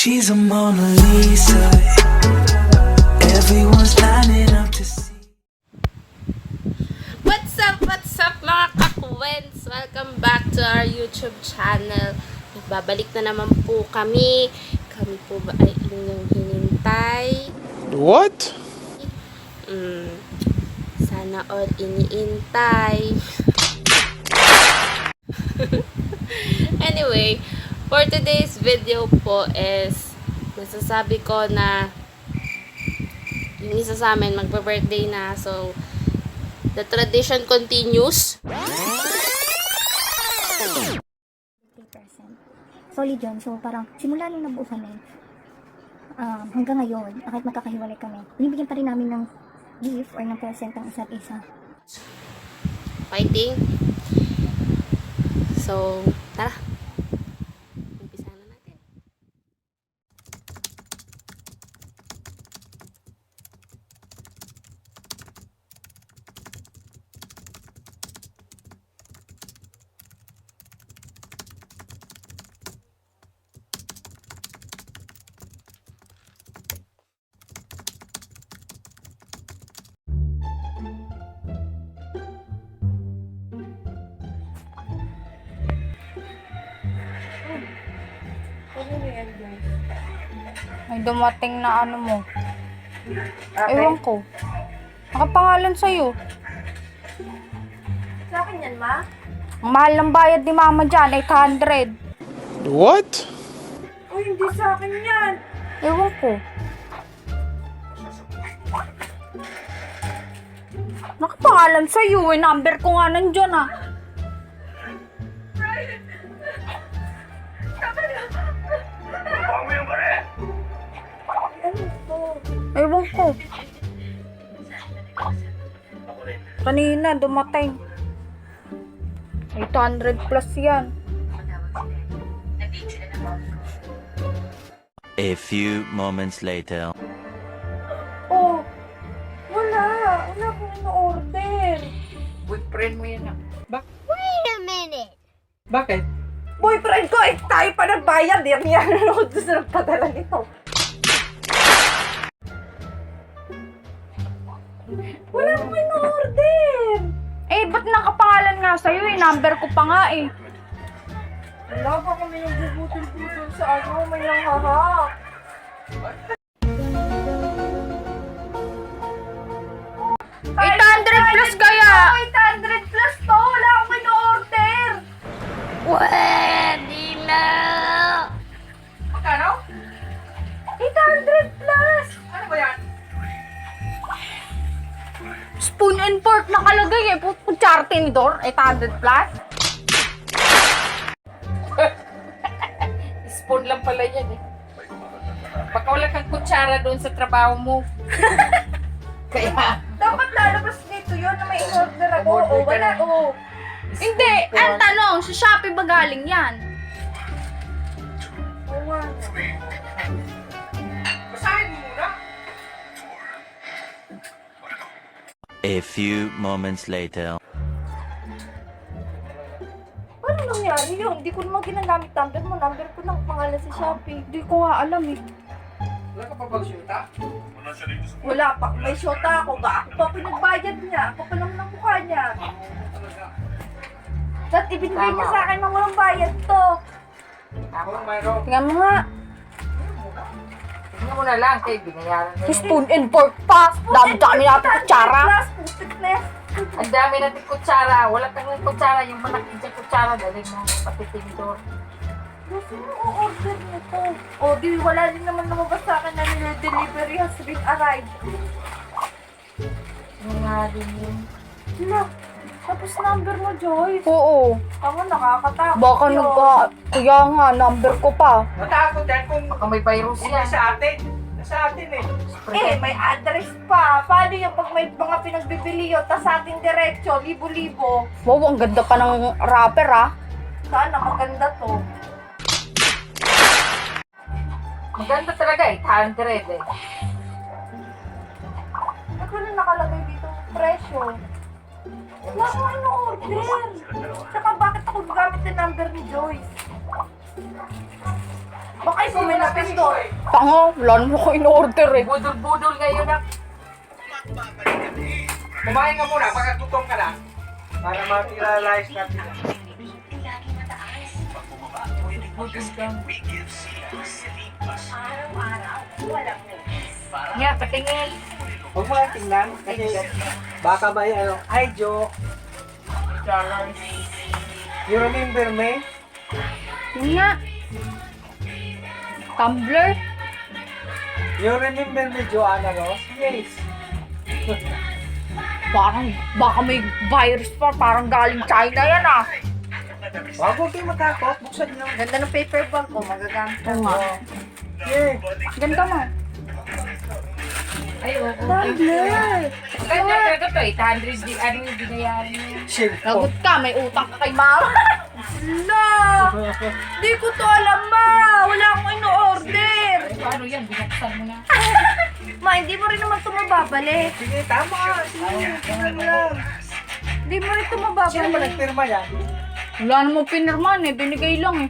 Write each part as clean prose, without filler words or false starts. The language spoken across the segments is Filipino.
She's a Mona Lisa. Everyone's lining up to see. What's up mga kakwens? Welcome back to our YouTube channel. Nagbabalik na naman po kami. Kami po ba ay inyong hinintay? What? Sana all iniintay. Anyway, for today's video po is masasabi ko na yung isa sa amin magpa-birthday na. So, the tradition continues. 50%. Solid yun. So, parang simula nung nabuo kami, hanggang ngayon, kahit magkakahiwalay kami, binibigyan pa rin namin ng gift or ng present ang isa't isa. Fighting. So, tara. Umpisa na natin. May dumating na ano mo. Ewan ko. Nakapangalan sa'yo. Sa akin yan, ma? Ang mahal ng bayad ni mama dyan, 800. What? Uy, hindi sa akin yan. Ewan ko. Nakapangalan sa'yo eh. Number ko nga nandyan ah. Ewan ko. Kanina dumating. 800 plus yan. A few moments later. Oh, wala. Wala akong ino-order. Boyfriend mo yan ah. Bakit? Boyfriend ko, tayo pa nagbayad. Yan ako doon sa nagpadala nito. Wala akong ino-order. Eh, ba't nakapangalan nga sa'yo eh? Number ko pa nga eh. Wala pa kami yung bubutol-butol sa ano. May nanghahak. 800 plus kaya! 800 plus to. Wala akong ino-order. Pwede na! Magkano? 800 plus. Ano ba yan? Spoon and fork nakalagay eh. Kutsara tinidor, 800 plus. Spoon lang pala yan eh. Baka wala kang kutsara doon sa trabaho mo. Kaya, Dapat lalabas dito yun na may in-order ako. Order O, ka wala. na. O. Hindi, ang tanong, sa Shopee ba galing yan? Oo nga. basahin mo muna. A few moments later. Paano nangyari yun? Hindi ko naman ginagamit number mo. Number ko lang pangalan sa Shopee. Hindi ko nga alam eh. Wala ka pa bang syuta? Wala pa. May shota ako. Ba? Ako pa pinagbayad niya. Ako pa lang ng mukha niya. At ibinigay niya sa akin na walang bayad to. Ako mayroon. Tingnan mo nga, Tingnan mo na lang kay binayaran na yun. spoon and fork pa. Dami-dami natin kutsara. Plus, putikness. Ang dami natin kutsara. Wala kang kutsara. Yung malaki dyan kutsara. Dali mo pati tinidor. Gusto mo o-order nito. O, di wala din naman lumabas sa akin na delivery has been arrived. Yung nga din yun. Sila. Tapos number mo, Joyce. Oo. Tama, nakakatakot Baka yun. kaya nga, number ko pa. Matakot yan kung Baka may virus hindi yan. sa atin. Sa atin eh. Eh, may address pa. Paano yung pag may mga pinagbibili yun, tas sa ating diretsyo, libo-libo. Wow, ang ganda pa ng rapper ah. Sana, maganda to. Maganda talaga 800 eh. Ano nakalagay dito presyo? Wala ko in-order. Tsaka bakit ako gagamit ng number ni Joyce? Baka ikaw may napindot. Tanga, wala naman ako in-order eh. Budol-budol ngayon na. Kumain ka muna, pagka gutom ka na. Para ma-realize natin. Nga, patingin. Huwag mo lang tingnan, kasi baka ba ano, hi Joe. You remember me? Yun nga. Tumblr? You remember me, Joanna Ross? Yes. Parang, baka may virus pa. Parang galing China yan ah. Wag huwag kayo matakot, buksan niyo. Ganda ng paper bag ko, magagamit. Oo nga. Yeah. Ganda mo. Ay, oo. Tumblr! Ganda talaga to, 800 di, ano yung binayaran mo. Shit. Lagot ka, may utang ka kay mama. Hala! Di ko to alam, ma! Wala akong ino-order! Ay, paano yan? Binaksan mo na. Ma, hindi mo rin naman ito mababalik. Sige, tama. Sige, tingnan mo lang. Hindi mo rin ito Sino ba mababalik. nagpirma yan? Wala namang pinirman eh. Binigay lang eh.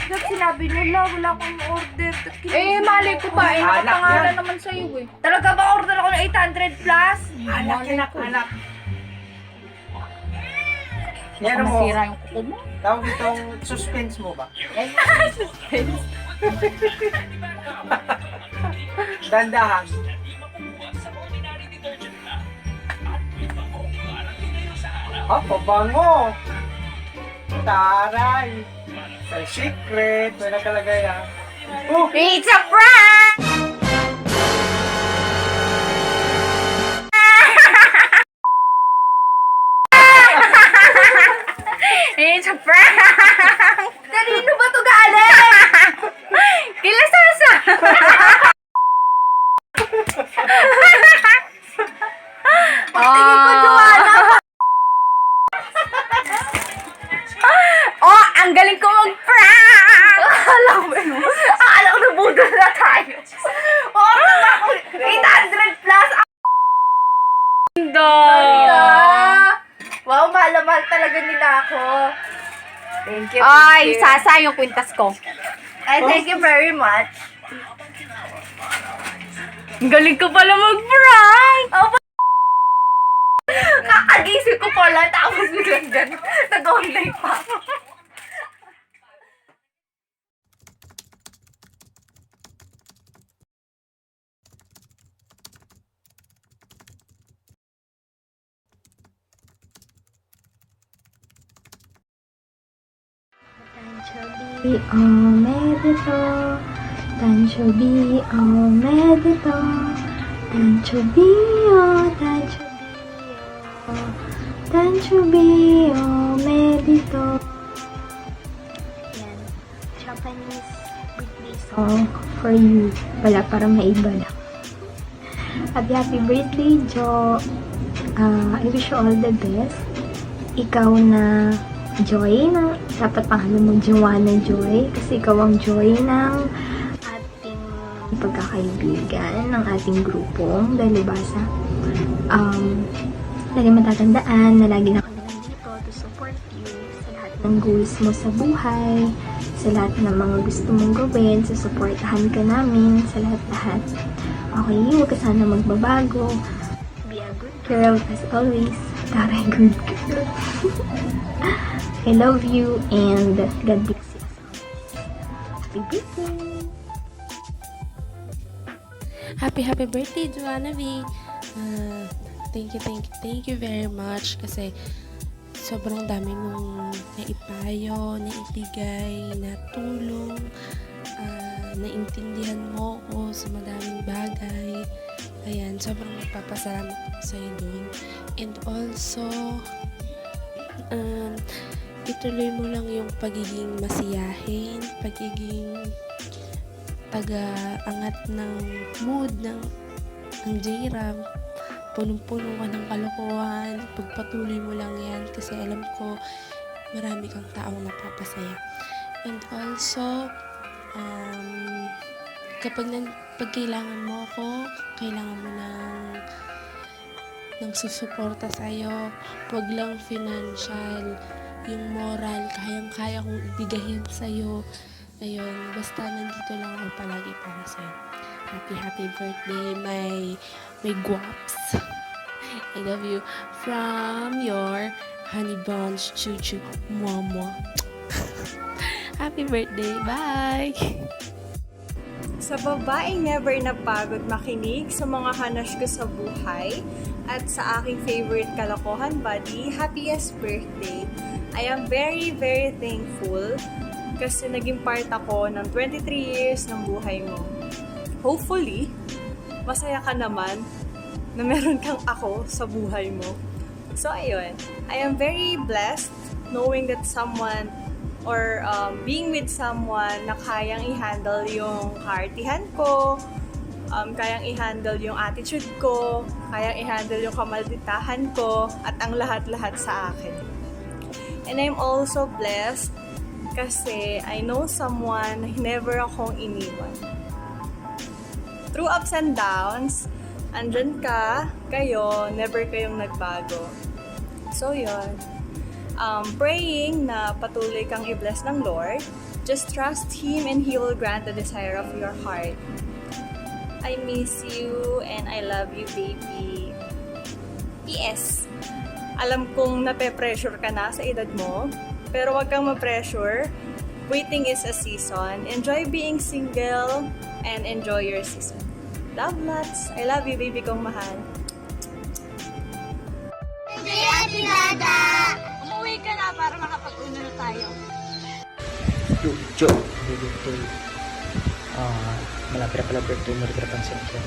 Dad, sinabi nila, wala akong order. Eh, mali ko ba? Eh, Anak nakapangalan yan. naman sa'yo eh. Talaga ba order ako ng 800 plus? Anak, anak. Baka Yan mo, masira yung kuko mo. tawag itong suspense mo ba? Dandahan. Ah, pabango. Taray. Sa secret. May nakalagay ah. Oh, It's a prank! It's a prank! Kanino ba ito galing? Kila Sasa! Pagtingin ko, Joanna! Oh, ang galing ko mag-prank! Akala ko nabudol na tayo. Oh, naman ako. 800 plus. Ganda! Wow, mahal na mahal talaga nila ako. Thank you. Ay, Sasa yung kwintas ko. Ay, thank you very much. Ang galing ko pala mag-prank! Kakagising ko pala, tapos biglang gano'n. Nag-online pa ako. Tanchobi o medito, Tanchobi o medito, Tanchobi o Tanchobi o medito. Yan, Japanese birthday song for you. Wala, para maiba lang. Happy birthday, Jo. I wish you all the best. Ikaw na Joy na dapat pangalan mo Joanna Joy kasi ikaw ang joy ng ating pagkakaibigan, ng ating grupong Dalubhasa. Lagi matatandaan na lagi na kami nandito to support you sa lahat ng goals mo sa buhay, sa lahat ng mga gusto mong gawin, susuportahan ka namin sa lahat-lahat. Okay, huwag ka sana magbabago. Be a good girl as always. Taray, good girl. I love you and God bless you. Happy birthday! Happy birthday, Joanna V. Thank you very much kasi sobrang dami mong naipayo, naibigay, natulong, naintindihan mo ko sa madaming bagay. Ayan, sobrang nagpapasalamat ako sa'yo dun. And also, ituloy mo lang yung pagiging masiyahin, pagiging taga-angat ng mood ng J-Ram. Punong-puno ka ng kalokohan, pagpatuloy mo lang yan kasi alam ko marami kang taong napapasaya. And also, pag kailangan mo ako, kailangan mo ng nagsusuporta sa'yo. Huwag lang financial, yung moral, kayang-kaya kong ibigahin sa'yo. Ayun, basta nandito lang ako palagi para sa'yo. Happy birthday, my guaps. I love you. From your honey buns, chuchu, mama. Happy birthday, bye! Sa babaeng never napagod makinig sa mga hanash ko sa buhay at sa aking favorite kalokohan buddy, happiest birthday. I am very, very thankful kasi naging part ako ng 23 years ng buhay mo. Hopefully, masaya ka naman na meron kang ako sa buhay mo. So, ayun. I am very blessed knowing that someone or being with someone na kayang i-handle yung heartihan ko, kayang i-handle yung attitude ko, kayang i-handle yung kamalditahan ko, at ang lahat-lahat sa akin. And I'm also blessed kasi I know someone na never akong iniwan. Through ups and downs, andyan ka, kayo, never kayong nagbago. So, yun. Praying na patuloy kang i-bless ng Lord. Just trust Him and He will grant the desire of your heart. I miss you and I love you, baby. P.S. Alam kong nape-pressure ka na sa edad mo, pero wag kang ma-pressure. Waiting is a season. Enjoy being single and enjoy your season. Love lots. I love you, baby kong mahal. Umuwi ka na para makapag-uno na tayo. Jo, birthday. Malapit na pala birthday mo, rin pansin ko.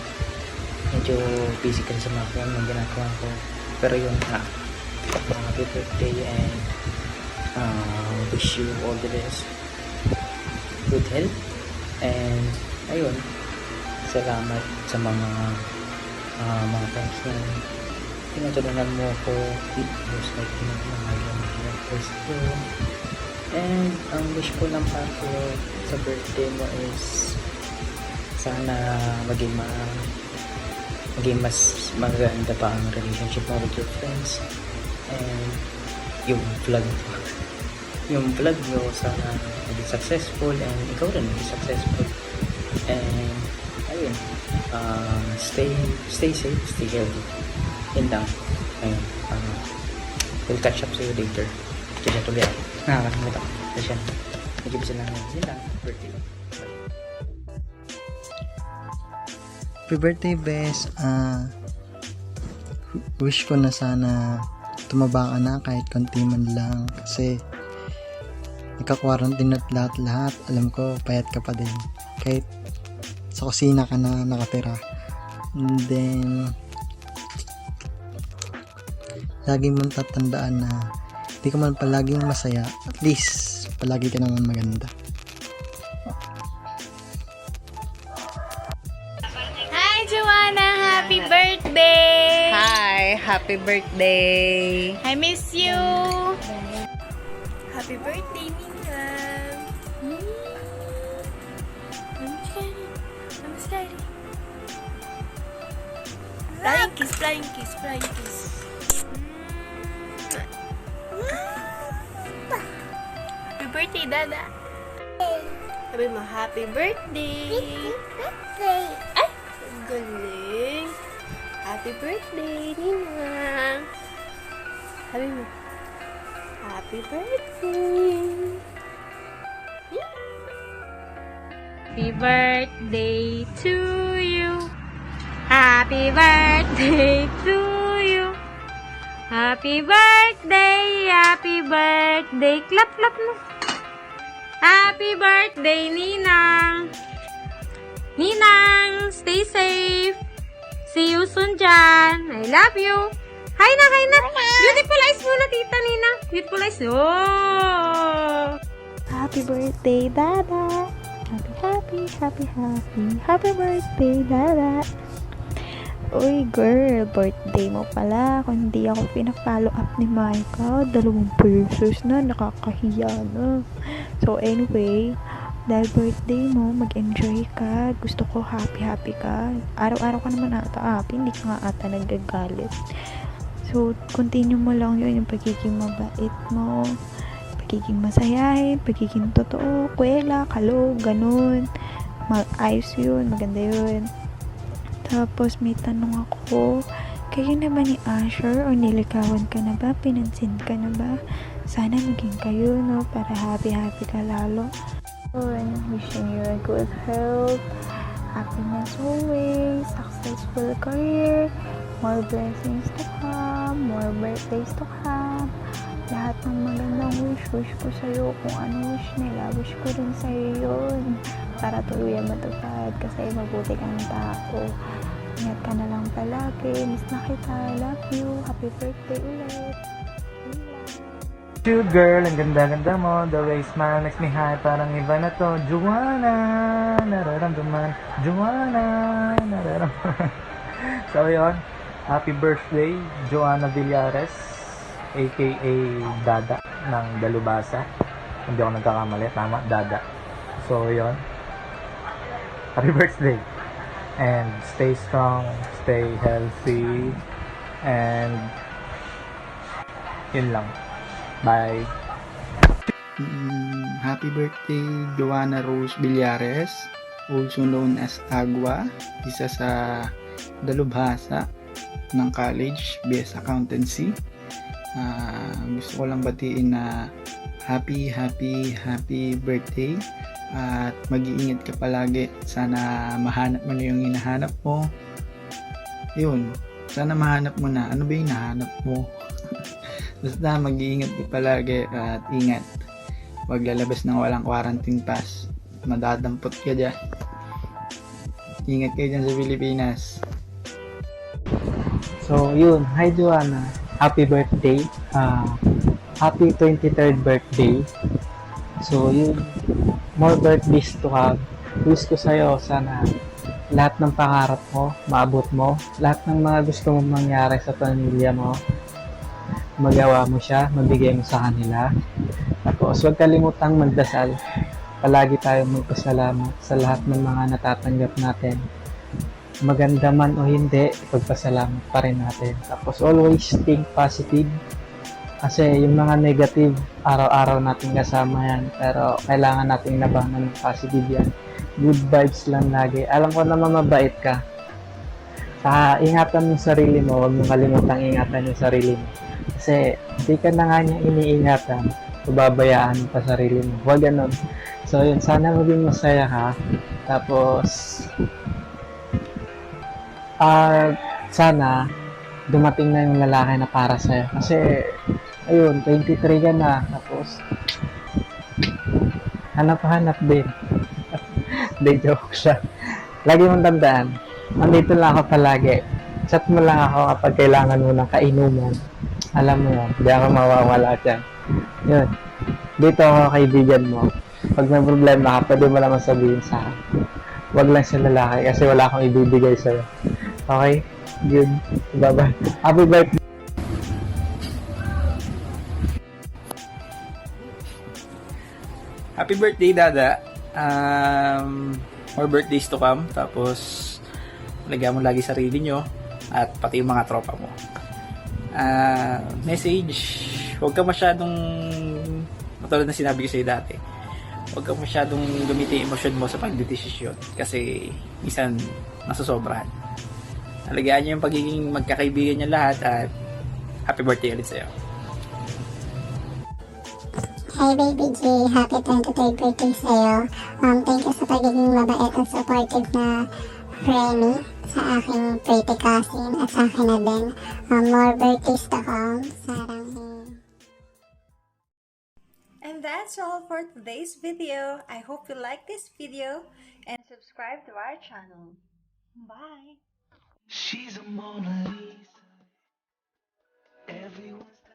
Medyo busy ka sa mga kung yung ginagawa ko. Pero yun nga, happy birthday and wish you all the best. Good health. And ayun, salamat sa mga times na tinutulungan mo ako. Most likely na pinangayon ng first ko. And ang wish ko lang pa ko sa birthday mo is sana maging mas maganda pa ang relationship mo with your friends. And yung vlog nyo sana maging successful and ikaw rin maging successful. And ayun, stay safe, stay healthy. Yun lang. Ayun, we'll catch up sa you later. Kaya tuloy ako. Nakakalimutan ko. Kasi yan. Medyo bisa lang. Yun lang. Birthday ko. Happy birthday, Bes. Wish ko na sana tumaba ka na kahit konti man lang. Kasi nagka-quarantine at lahat-lahat. Alam ko, payat ka pa din. Kahit sa kusina ka na nakatira. And then, lagi mong tatandaan na hindi ka man palaging masaya, at least palagi ka naman maganda. Hi, Joanna! Happy birthday! Hi! Happy birthday! I miss you! Happy birthday, Nina! Flying kiss, flying kiss, flying kiss. Happy birthday, Dada! Sabi mo, happy birthday! Ay! Ang galing! Happy birthday, Nina! Sabi mo, happy birthday! Happy birthday to you! Happy birthday to you! Happy birthday! Happy birthday! Clap, clap mo! Happy birthday, Ninang! Ninang, stay safe! See you soon dyan! I love you! Hi na, hi na! Beautiful eyes muna, tita Ninang! Beautiful eyes! Oh! Happy birthday, Dada! Happy birthday, Dada! Uy, girl, birthday mo pala. Kung hindi ako pina-follow up ni Micah, 2 pesos na, nakakahiya na. So, anyway, Dahil birthday mo, mag-enjoy ka. Gusto ko happy ka. Araw-araw ka naman ata happy, hindi ka nga ata nagagalit. So, continue mo lang yun, yung pagiging mabait mo, pagiging masayahin, pagiging totoo, kwela, kalog, ganun. Ayos yun, maganda yun. Tapos, may tanong ako, kayo na ba ni Asher o nilikawan ka na ba? Pinansin ka na ba? Sana maging kayo, no? Para happy ka lalo. And wishing you a good health, happiness always, successful career, more blessings to come, more birthdays to come. Lahat ng magandang wish ko sa'yo. Kung ano wish nila, wish ko rin sa'yo yun. Para tuluyan matupad kasi mabuti kang tao. Ingat ka na lang palagi. Miss na kita. Love you. Happy birthday ulit. Cute girl, ang ganda-ganda mo. The way smile makes me high. Parang iba na to. Joanna, nararamdaman. Joanna, nararamdaman. So yun, happy birthday, Joanna Villares, aka Dada ng Dalubhasa. Hindi ako nagkakamali, tama, Dada. So yun, happy birthday. And stay strong, stay healthy, and yun lang. Bye. Happy birthday, Joanna Rose Villares, also known as Agua, isa sa Dalubhasa ng college, BS Accountancy. Gusto ko lang batiin na happy birthday at mag-iingat ka palagi. Sana mahanap mo na yung hinahanap mo. Yun, sana mahanap mo na. Ano ba yung hinahanap mo? Basta mag-iingat ka palagi at ingat. Huwag lalabas ng walang quarantine pass. Madadampot ka dyan. Ingat kayo dyan sa Pilipinas. So yun, hi Joanna, happy birthday. Happy 23rd birthday. So yun, more birthdays to come. Wish ko sa'yo, sana lahat ng pangarap mo, maabot mo. Lahat ng mga gusto mong mangyari sa pamilya mo, magawa mo siya, mabigay mo sa kanila. Tapos huwag kalimutang magdasal. Palagi tayong magpasalamat sa lahat ng mga natatanggap natin. Maganda man o hindi, ipagpasalamat pa rin natin. Tapos always think positive. Kasi yung mga negative, araw-araw natin kasama yan. Pero kailangan natin labanan ng positive yan. Good vibes lang lagi. Alam ko naman mabait ka. Saka ingatan mo yung sarili mo. Huwag mong kalimutang ingatan yung sarili mo. Kasi hindi ka na nga niya iniingatan. Pababayaan mo pa sarili mo. Huwag ganun. So yun, sana maging masaya ka. Tapos sana dumating na yung lalaki na para sa'yo. Kasi ayun, 23 ka na. Tapos hanap din. Hindi, joke siya. Lagi mong tandaan, andito lang ako palagi. Chat mo lang ako kapag kailangan mo ng kainuman. Alam mo yun, hindi ako mawawala dyan. Yun, dito ako kaibigan mo. Pag may problema ka, pwede mo naman sabihin sa akin. Huwag lang sa lalaki kasi wala akong ibibigay sa'yo. Okay? Good. Bye-bye. Happy birthday. Happy birthday, Dada. More birthdays to come. Tapos, lagyan mo lagi sarili nyo at pati yung mga tropa mo. Message, huwag ka masyadong, matulad na sinabi ko sa'yo dati, huwag ka masyadong gamitin emosyon mo sa pagdedesisyon kasi minsan nasusobrahan. Alagaan nyo yung pagiging magkakaibigan nyo lahat at happy birthday ulit sa'yo. Hi Baby J, happy 23rd birthday sa'yo. Thank you sa pagiging mabait at supportive na Remy sa aking pretty cousin at sa akin na din. More birthdays to come. Sarang. And that's all for today's video. I hope you like this video and subscribe to our channel. Bye! She's a Mona Lisa. Everyone's